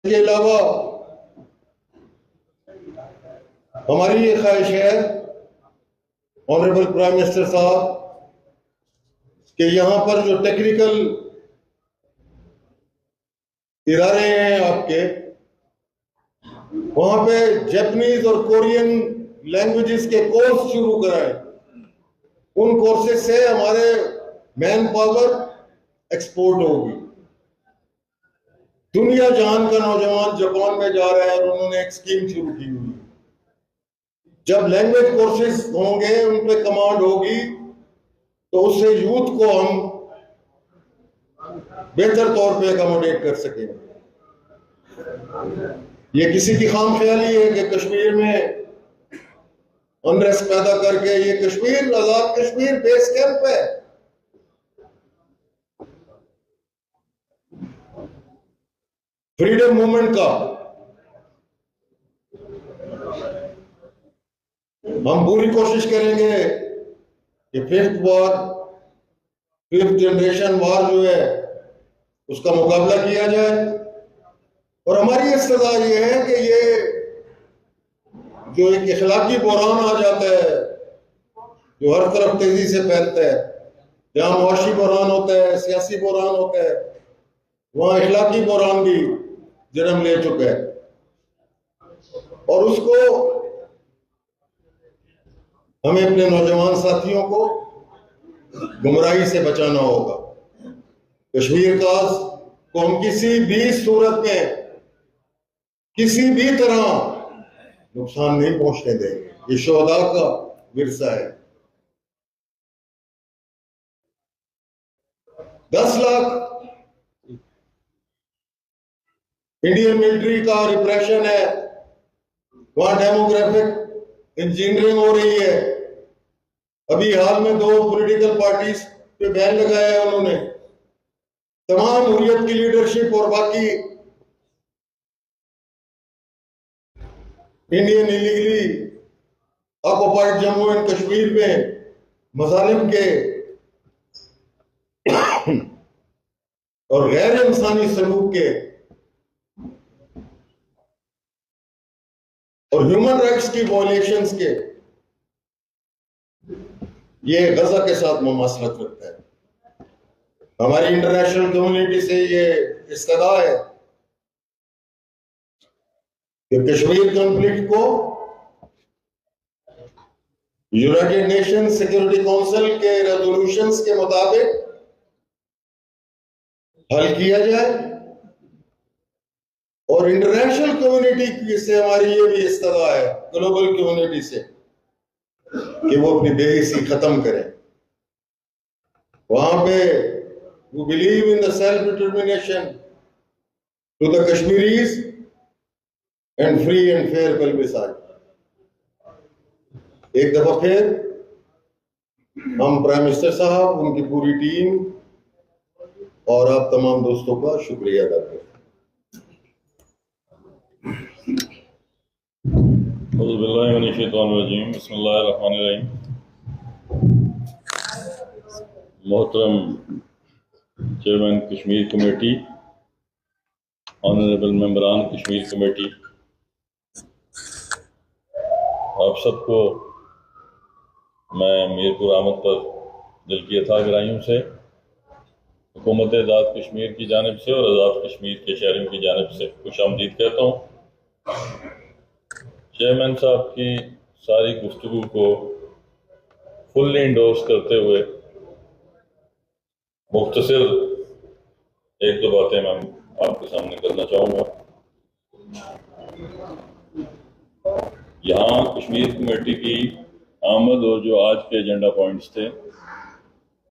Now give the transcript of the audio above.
के अलावा हमारी ये ख्वाहिश है ऑनरेबल प्राइम मिनिस्टर साहब कि यहां पर जो टेक्निकल इदारे हैं आपके, वहां पे जापानीज और कोरियन लैंग्वेजेस के कोर्स शुरू कराएं। उन कोर्सेज से हमारे मैन पावर एक्सपोर्ट होगी। दुनिया जहान का नौजवान जापान में जा रहे हैं और उन्होंने एक स्कीम शुरू की हुई है। जब लैंग्वेज कोर्सेज होंगे, उन पे कमांड होगी, तो उससे यूथ को हम बेहतर तौर पे अकोमोडेट कर सकेंगे। ये किसी की खाम ख्याली है कि कश्मीर में अनरेस्ट पैदा करके ये कश्मीर आजाद कश्मीर बेस कैंप है। फ्रीडम मूवमेंट का हम पूरी कोशिश करेंगे कि फिफ्थ जनरेशन वार जो है उसका मुकाबला किया जाए। और हमारी इस्तदा ये है कि ये जो एक इखलाकी बुहरान आ जाता है जो हर तरफ तेजी से फैलता है, जहां मुआशी बुहरान होता है, सियासी बुहरान होता है, वहां इखलाकी बुहरान भी जन्म ले चुका है। और उसको हमें अपने नौजवान साथियों को गुमराही से बचाना होगा। कश्मीर को हम किसी भी सूरत में किसी भी तरह नुकसान नहीं पहुंचने देंगे। ये शोहदा का विरसा है। 10 लाख इंडियन मिलिट्री का रिप्रेशन है, वहां डेमोग्राफिक इंजीनियरिंग हो रही है। अभी हाल में 2 पॉलिटिकल पार्टीज पे बैन लगाया है उन्होंने। तमाम हुर्रियत की लीडरशिप और बाकी Indian illegally occupied Jammu and Kashmir में मजालिम के और गैर इंसानी सलूक के और ह्यूमन राइट्स की वायलेशंस के ये गजा के साथ मुमासलत रखता है। हमारी इंटरनेशनल कम्युनिटी से ये इस्तदा है कि कश्मीर कॉन्फ्लिक्ट को यूनाइटेड नेशन सिक्योरिटी काउंसिल के रेजोल्यूशंस के मुताबिक हल किया जाए। और इंटरनेशनल कम्युनिटी से हमारी ये भी इस्तदा है, ग्लोबल कम्युनिटी से, कि वो अपनी बेहिसी खत्म करें। वहां पे वो believe in the self determination to the Kashmiris and free and fair plebiscite. एक दफा फिर हम प्राइम मिनिस्टर साहब, उनकी पूरी टीम और आप तमाम दोस्तों का शुक्रिया अदा करते हैं। बिस्मिल्लाहिर्रहमानिर्रहीम। मोहतरम चेयरमैन कश्मीर कमेटी, ऑनरेबल मेंबरान कश्मीर कमेटी, आप सबको मैं मीरपुर आमद पर दिल की अता गहराइयों से हुकूमत आज़ाद कश्मीर की जानिब से और आज़ाद कश्मीर के शहरियों की जानिब से खुशामदीद कहता हूँ। चेयरमैन साहब की सारी गुफ्तगू को फुल्ली इंडोर्स करते हुए मुख्तसर 1-2 बातें मैं आपके सामने करना चाहूँगा। यहाँ कश्मीर कमेटी की आमद और जो आज के एजेंडा पॉइंट्स थे,